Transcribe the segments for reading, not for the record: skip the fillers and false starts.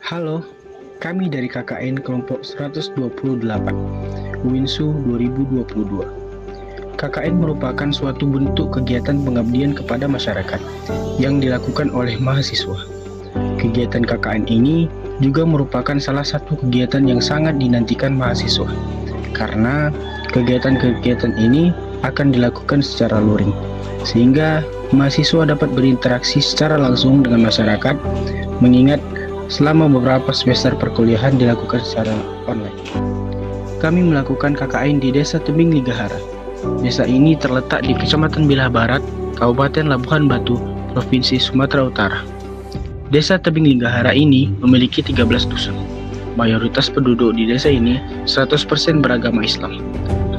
Halo, kami dari KKN kelompok 128, Winsu 2022. KKN merupakan suatu bentuk kegiatan pengabdian kepada masyarakat yang dilakukan oleh mahasiswa. Kegiatan KKN ini juga merupakan salah satu kegiatan yang sangat dinantikan mahasiswa, karena kegiatan-kegiatan ini akan dilakukan secara luring, sehingga mahasiswa dapat berinteraksi secara langsung dengan masyarakat, mengingat selama beberapa semester perkuliahan dilakukan secara online. Kami melakukan KKN di Desa Tebing Ligahara. Desa ini terletak di Kecamatan Bilah Barat, Kabupaten Labuhan Batu, Provinsi Sumatera Utara. Desa Tebing Ligahara ini memiliki 13 dusun. Mayoritas penduduk di desa ini 100% beragama Islam.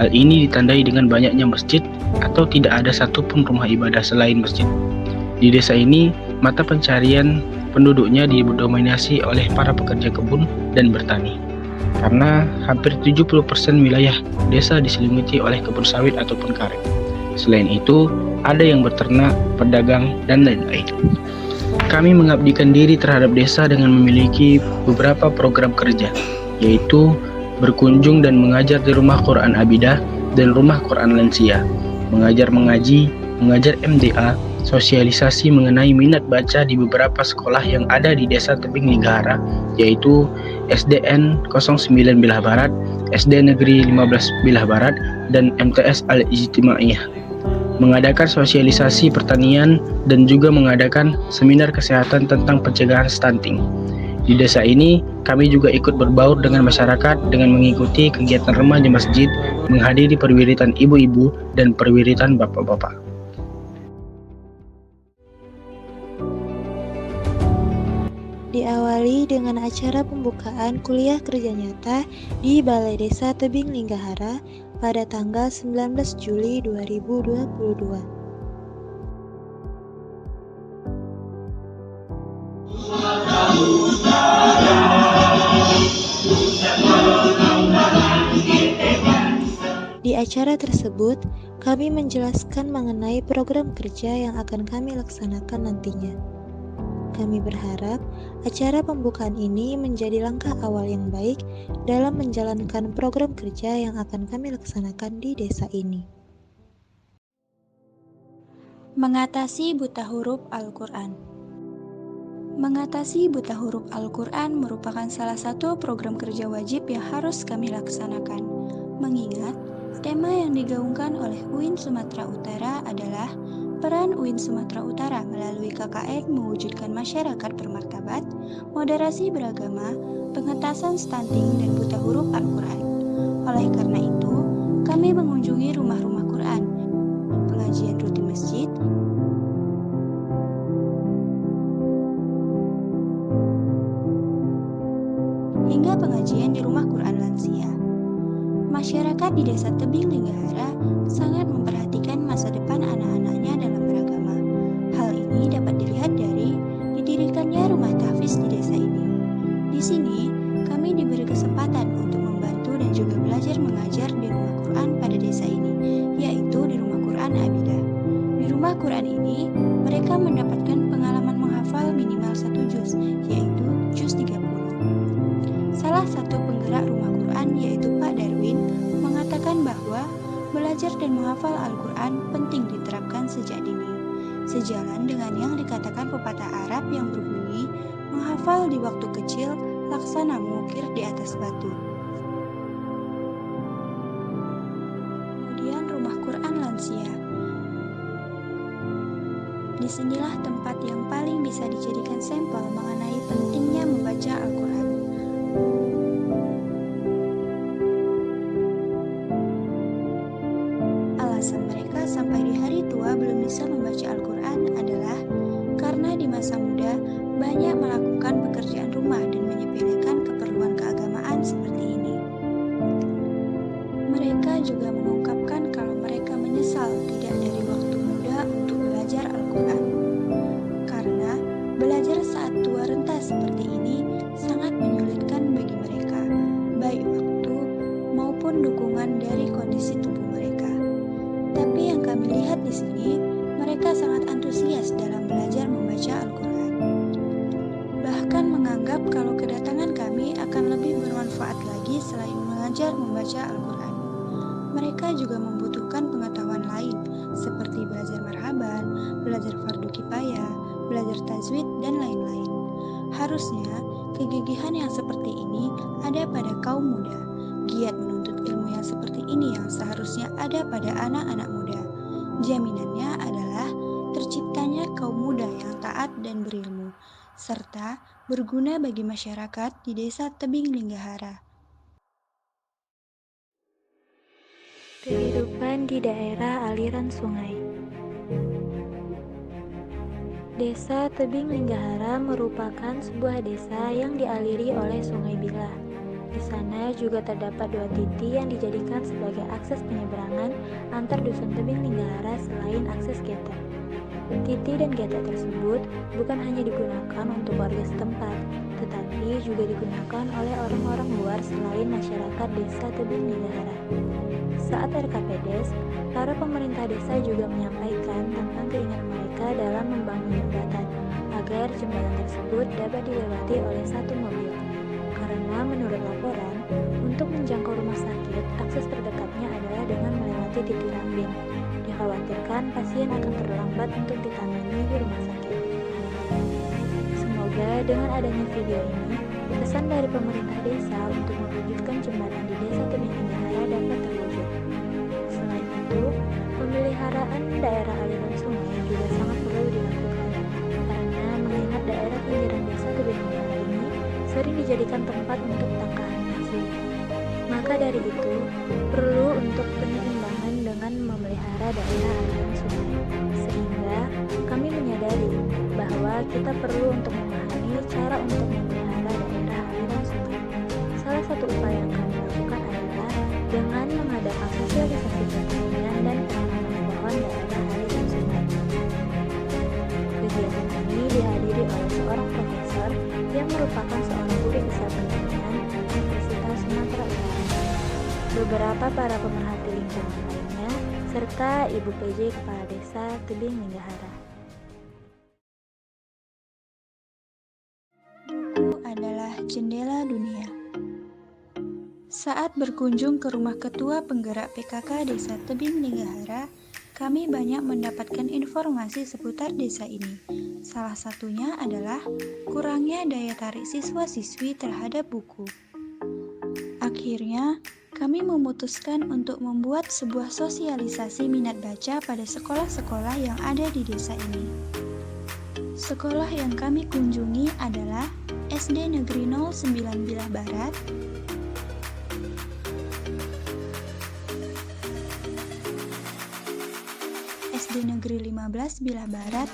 Hal ini ditandai dengan banyaknya masjid atau tidak ada satupun rumah ibadah selain masjid. Di desa ini, mata pencarian penduduknya didominasi oleh para pekerja kebun dan bertani. Karena hampir 70% wilayah desa diselimuti oleh kebun sawit ataupun karet. Selain itu, ada yang berternak, pedagang, dan lain-lain. Kami mengabdikan diri terhadap desa dengan memiliki beberapa program kerja, yaitu berkunjung dan mengajar di rumah Quran Abidah dan rumah Quran Lansia, mengajar mengaji, mengajar MDA, sosialisasi mengenai minat baca di beberapa sekolah yang ada di Desa Tebing Ligahara, yaitu SDN 09 Bilah Barat, SD Negeri 15 Bilah Barat, dan MTS Al-Ijtimaiyah. Mengadakan sosialisasi pertanian dan juga mengadakan seminar kesehatan tentang pencegahan stunting. Di desa ini, kami juga ikut berbaur dengan masyarakat dengan mengikuti kegiatan remaja masjid, menghadiri perwiritan ibu-ibu dan perwiritan bapak-bapak. Diawali dengan acara pembukaan kuliah kerja nyata di Balai Desa Tebing Ligahara pada tanggal 19 Juli 2022. Di acara tersebut, kami menjelaskan mengenai program kerja yang akan kami laksanakan nantinya. Kami berharap acara pembukaan ini menjadi langkah awal yang baik dalam menjalankan program kerja yang akan kami laksanakan di desa ini. Mengatasi buta huruf Al-Quran. Mengatasi buta huruf Al-Quran merupakan salah satu program kerja wajib yang harus kami laksanakan. Mengingat tema yang digaungkan oleh UIN Sumatera Utara adalah peran UIN Sumatera Utara melalui KKN mewujudkan masyarakat bermartabat, moderasi beragama, pengentasan stunting, dan buta huruf Al-Quran. Oleh karena itu, kami mengunjungi rumah-rumah Quran, pengajian rutin masjid, hingga pengajian di rumah Quran Lansia. Masyarakat di Desa Tebing Ligahara sangat memperhatikan masa depan anak-anaknya dalam beragama. Hal ini dapat dilihat dari didirikannya rumah tahfiz di desa ini. Di sini, kami diberi kesempatan untuk membantu dan juga belajar mengajar di rumah Quran pada desa ini, yaitu di rumah Quran Abidah. Di rumah Quran ini, mereka mendapatkan pengalaman menghafal minimal 1 juz, yaitu juz 30. Salah satu penggerak rumah Quran, yaitu Pak Darwin, mengatakan bahwa belajar dan menghafal Al-Quran penting diterapkan sejak dini. Sejalan dengan yang dikatakan pepatah Arab yang berbunyi, menghafal di waktu kecil, laksana mengukir di atas batu. Kemudian rumah Quran Lansia. Disinilah tempat yang paling bisa dijadikan sampel mengenai pentingnya membaca Al-Quran. Alasan mereka sampai di hari tua belum bisa membaca Al-Quran adalah karena di masa muda banyak melakukan pekerjaan rumah dan menyepelekan keperluan keagamaan seperti ini. Mereka juga mengungkapkan kalau mereka menyesal tidak dari waktu muda untuk belajar Al-Quran. Karena belajar saat tua renta seperti ini sangat menyulitkan bagi mereka, baik waktu maupun dukungan dari kondisi tubuh mereka. Tapi yang kami lihat di sini, mereka sangat antusias dalam belajar membaca Al-Quran. Bahkan menganggap kalau kedatangan belajar membaca Al-Quran. Mereka juga membutuhkan pengetahuan lain, seperti belajar marhaban, belajar fardu kifayah, belajar tajwid, dan lain-lain. Harusnya, kegigihan yang seperti ini ada pada kaum muda. Giat menuntut ilmu yang seperti ini yang seharusnya ada pada anak-anak muda. Jaminannya adalah terciptanya kaum muda yang taat dan berilmu, serta berguna bagi masyarakat di Desa Tebing Linggahara. Kehidupan di daerah aliran sungai. Desa Tebing Linggahara merupakan sebuah desa yang dialiri oleh Sungai Bila. Di sana juga terdapat 2 titik yang dijadikan sebagai akses penyeberangan antar dusun Tebing Linggahara selain akses geter. Titik dan geter tersebut bukan hanya digunakan untuk warga setempat, tetapi juga digunakan oleh orang-orang luar selain masyarakat Desa Tebing Linggahara. Saat RKPDes, para pemerintah desa juga menyampaikan tentang keinginan mereka dalam membangun jembatan agar jembatan tersebut dapat dilewati oleh 1 mobil. Karena menurut laporan, untuk menjangkau rumah sakit, akses terdekatnya adalah dengan melewati titik Rambin. Dikhawatirkan pasien akan terlambat untuk ditangani di rumah sakit. Semoga dengan adanya video ini, pesan dari pemerintah desa untuk mewujudkan jembatan di Desa Tebing Linggahara dapat terwujud. Selain itu, pemeliharaan daerah aliran sungai juga sangat perlu dilakukan, karena mengingat daerah pinggiran Desa Tebing Linggahara ini sering dijadikan tempat untuk tangkahan pasir. Maka dari itu, perlu untuk penyeimbang dengan memelihara daerah aliran sungai, sehingga kami menyadari bahwa kita perlu untuk memahami cara untuk memelihara daerah aliran sungai. Salah satu upaya yang kami lakukan adalah dengan mengadakan sosialisasi pertanian dan penanaman pohon daerah aliran sungai. Kegiatan ini dihadiri oleh seorang profesor yang merupakan seorang guru besar pertanian Universitas Sumatera Utara, beberapa para pemerhati lingkungan lainnya, serta Ibu PJ Kepala Desa Tebing Linggahara. Buku adalah jendela dunia. Saat berkunjung ke rumah Ketua Penggerak PKK Desa Tebing Linggahara, kami banyak mendapatkan informasi seputar desa ini. Salah satunya adalah kurangnya daya tarik siswa-siswi terhadap buku. Akhirnya, kami memutuskan untuk membuat sebuah sosialisasi minat baca pada sekolah-sekolah yang ada di desa ini. Sekolah yang kami kunjungi adalah SD Negeri 09 Bilah Barat, SD Negeri 15 Bilah Barat,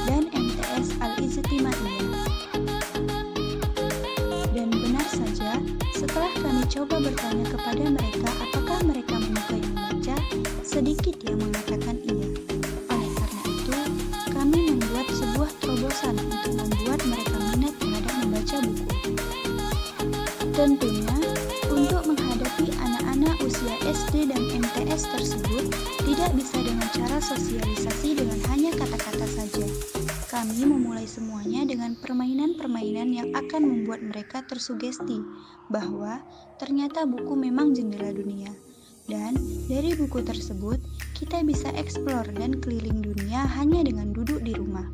dan MTS Al-Ijtimaiyah. Dan benar saja, setelah kami coba bertanya kepada mereka apakah mereka menyukai membaca, sedikit yang mengatakan iya. Oleh karena itu, kami membuat sebuah terobosan untuk membuat mereka minat terhadap membaca buku. Tentunya, untuk menghadapi anak-anak usia SD dan MTS tersebut, tidak bisa dengan cara sosialisasi dengan hanya kata-kata saja. Kami memulai semuanya dengan permainan-permainan yang akan membuat mereka tersugesti bahwa ternyata buku memang jendela dunia. Dan dari buku tersebut, kita bisa eksplor dan keliling dunia hanya dengan duduk di rumah.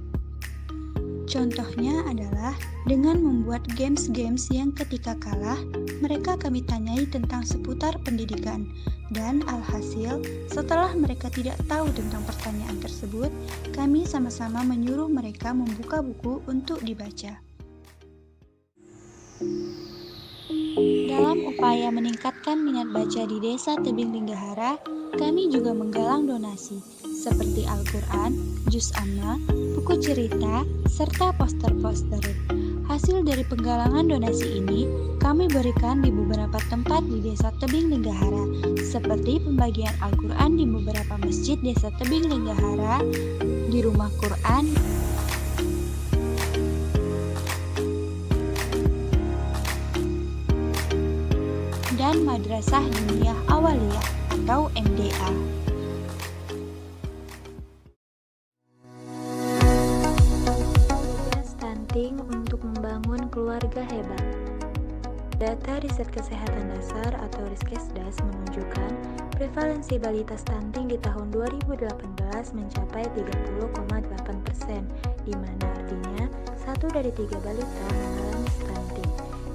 Contohnya adalah dengan membuat games-games yang ketika kalah, mereka kami tanyai tentang seputar pendidikan. Dan alhasil, setelah mereka tidak tahu tentang pertanyaan tersebut, kami sama-sama menyuruh mereka membuka buku untuk dibaca. Dalam upaya meningkatkan minat baca di Desa Tebing Linggahara, kami juga menggalang donasi, seperti Al-Quran, juz amma, buku cerita, serta poster-poster. Hasil dari penggalangan donasi ini, kami berikan di beberapa tempat di Desa Tebing Linggahara, seperti pembagian Al-Quran di beberapa masjid Desa Tebing Linggahara, di rumah Quran, dan Madrasah Diniyah Awaliyah atau MDA. Stunting untuk membangun membangun keluarga hebat. Data Riset Kesehatan Dasar atau Riskesdas menunjukkan prevalensi balita stunting di tahun 2018 mencapai 30,8%, di mana artinya 1 dari 3 balita mengalami stunting.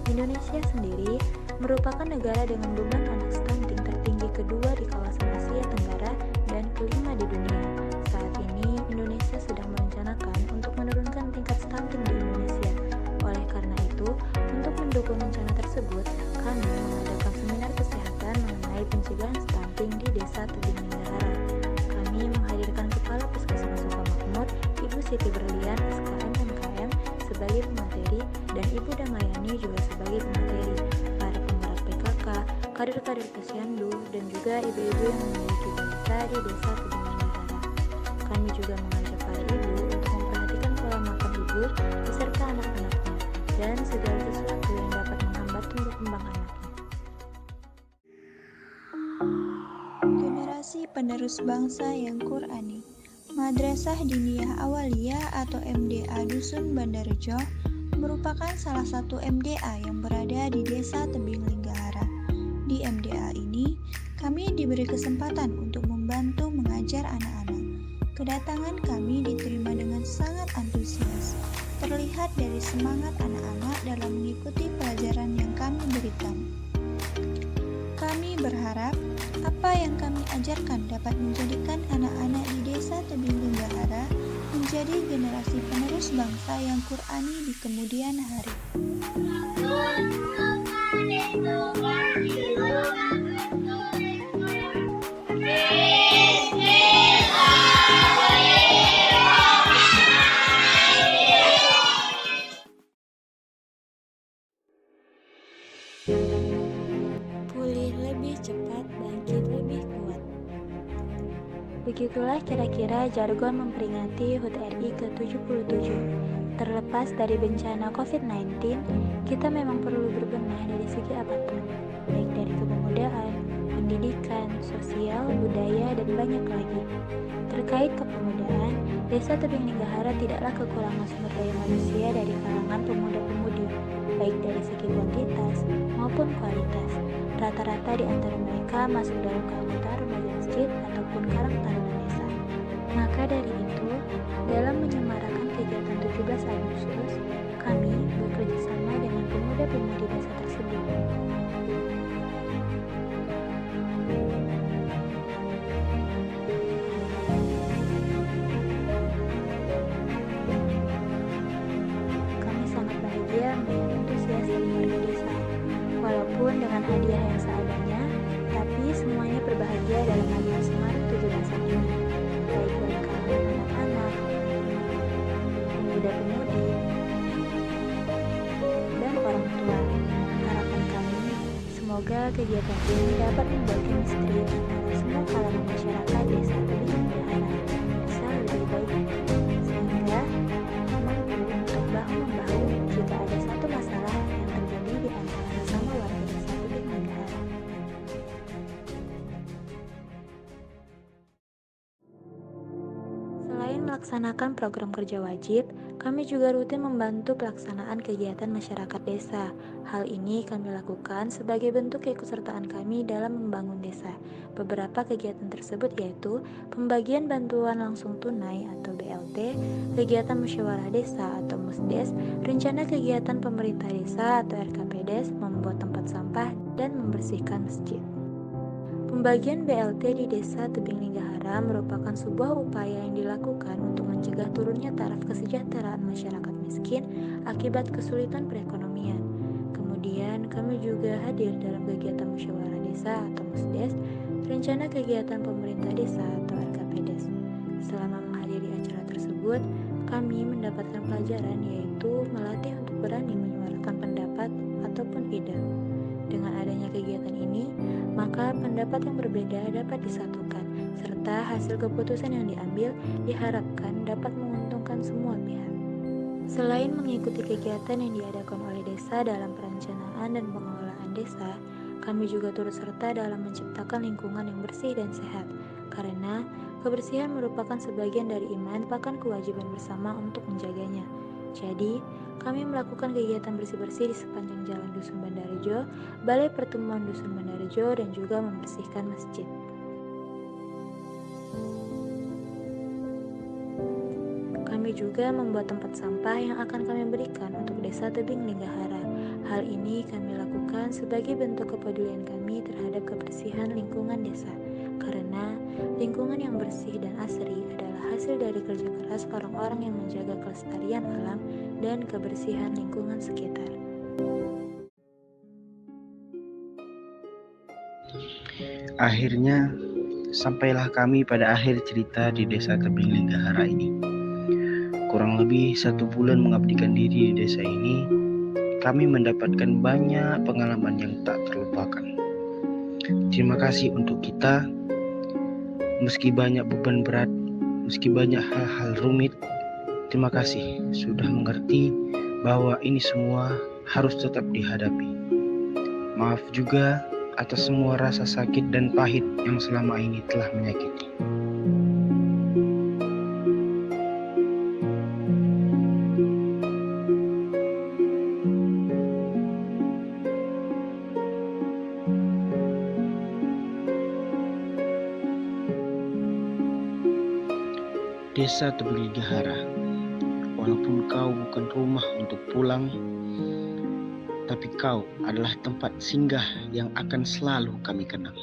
Indonesia sendiri merupakan negara dengan beban anak stunting tertinggi kedua di kawasan Asia Tenggara dan kelima di dunia. Saat ini, Indonesia sedang merencanakan untuk menurunkan tingkat stunting di Indonesia. Oleh karena itu, untuk mendukung rencana tersebut, kami mengadakan seminar kesehatan mengenai pencegahan stunting di Desa Tebing Linggarara. Kami menghadirkan Kepala Puskesmas Sukamakmur, Ibu Siti Berlian, SKM MKM, sebagai pemateri, dan Ibu Damayani juga sebagai pemateri, para penggerak PKK, kader-kader posyandu, dan juga ibu-ibu yang memiliki balita di Desa Tebing Linggarara. Kami juga mengajak para ibu untuk memperhatikan pola makan ibu beserta anak-anaknya dan segala sesuatu yang dapat menghambat tumbuh kembang anaknya. Generasi penerus bangsa yang Qur'ani. Madrasah Diniyah Awaliyah atau MDA Dusun Bandarjo merupakan salah satu MDA yang berada di Desa Tebing Linggarara. Di MDA ini, kami diberi kesempatan untuk membantu mengajar anak-anak. Kedatangan kami diterima dengan sangat antusias. Terlihat dari semangat anak-anak dalam mengikuti pelajaran yang kami berikan. Kami berharap apa yang kami ajarkan dapat menjadikan anak-anak di Desa Tebing Linggarara menjadi generasi penerus bangsa yang Qur'ani di kemudian hari. Pulih lebih cepat, bangkit lebih kuat. Begitulah kira-kira jargon memperingati HUT RI ke-77. Terlepas dari bencana COVID-19, kita memang perlu berbenah dari segi apapun, baik dari kepemudaan, pendidikan, sosial, budaya, dan banyak lagi. Terkait kepemudaan, Desa Tebing Linggarara tidaklah kekurangan sumber daya manusia dari kalangan pemuda-pemudi, baik dari segi kuantitas maupun kualitas. Rata-rata di antara mereka masuk dalam keanggotaan remaja masjid ataupun karang taruna desa. Maka dari itu, dalam menyemarakan kegiatan 17 Agustus, kami bekerja sama dengan pemuda-pemudi desa tersebut. Kami sangat bahagia melihat antusias dari warga desa. Walaupun dengan hadiah yang seadanya, tapi semuanya berbahagia dalam hadiah semarak 17-an ini, baik dari kalangan anak-anak, pemuda-pemudi, dan orang tua. Harapan kami, semoga kegiatan ini dapat membuat chemistry antara semua kalangan masyarakat Desa Tebing Linggarara bisa lebih baik, sehingga mampu untuk bahu-membahu jika ada satu masalah yang terjadi di antara sesama warga Desa Tebing Linggarara. Selain melaksanakan program kerja wajib, kami juga rutin membantu pelaksanaan kegiatan masyarakat desa. Hal ini kami lakukan sebagai bentuk keikutsertaan kami dalam membangun desa. Beberapa kegiatan tersebut yaitu pembagian bantuan langsung tunai atau BLT, kegiatan musyawarah desa atau Musdes, rencana kegiatan pemerintah desa atau RKPDes, membuat tempat sampah, dan membersihkan masjid. Pembagian BLT di Desa Tebing Linggarara merupakan sebuah upaya yang dilakukan untuk mencegah turunnya taraf kesejahteraan masyarakat miskin akibat kesulitan perekonomian. Kemudian, kami juga hadir dalam kegiatan musyawarah desa atau Musdes, rencana kegiatan pemerintah desa atau RKPDes. Selama menghadiri acara tersebut, kami mendapatkan pelajaran yaitu melatih untuk berani menyuarakan pendapat ataupun ide. Dengan adanya kegiatan ini, maka pendapat yang berbeda dapat disatukan, serta hasil keputusan yang diambil diharapkan dapat menguntungkan semua pihak. Selain mengikuti kegiatan yang diadakan oleh desa dalam perencanaan dan pengelolaan desa, kami juga turut serta dalam menciptakan lingkungan yang bersih dan sehat, karena kebersihan merupakan sebagian dari iman, bahkan kewajiban bersama untuk menjaganya. Jadi, kami melakukan kegiatan bersih-bersih di sepanjang jalan Dusun Bandarejo, Balai Pertemuan Dusun Bandarejo, dan juga membersihkan masjid. Kami juga membuat tempat sampah yang akan kami berikan untuk Desa Tebing Linggahara. Hal ini kami lakukan sebagai bentuk kepedulian kami terhadap kebersihan lingkungan desa. Karena lingkungan yang bersih dan asri adalah hasil dari kerja keras orang-orang yang menjaga kelestarian alam dan kebersihan lingkungan sekitar. Akhirnya, sampailah kami pada akhir cerita di Desa Tebing Linggahara ini. Kurang lebih 1 bulan mengabdikan diri di desa ini, kami mendapatkan banyak pengalaman yang tak terlupakan. Terima kasih untuk kita, meski banyak beban berat, meski banyak hal-hal rumit. Terima kasih sudah mengerti bahwa ini semua harus tetap dihadapi. Maaf juga atas semua rasa sakit dan pahit yang selama ini telah menyakiti. Desa Tebing Linggahara, walaupun kau bukan rumah untuk pulang, tapi kau adalah tempat singgah yang akan selalu kami kenang.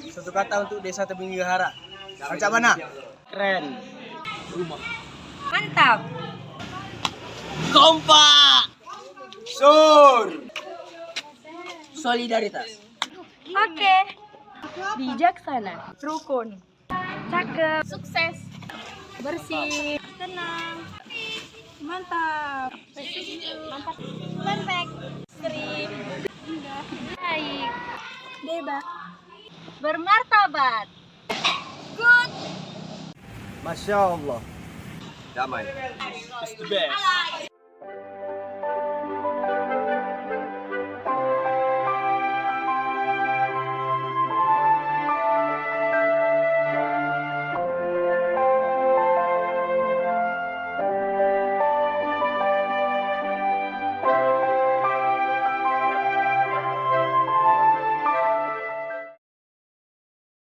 Satu kata untuk Desa Tebing Linggahara. Macam mana? Keren. Mantap! Kompak! Sur! Solidaritas. Oke. Bijaksana. Rukun. Cakep. Sukses. Bersih. Tenang. Mantap. Mantap. Perfect. Sering. Indah. Baik. Bebas. Bermartabat. Good. Masya Allah. Damai. It's the best.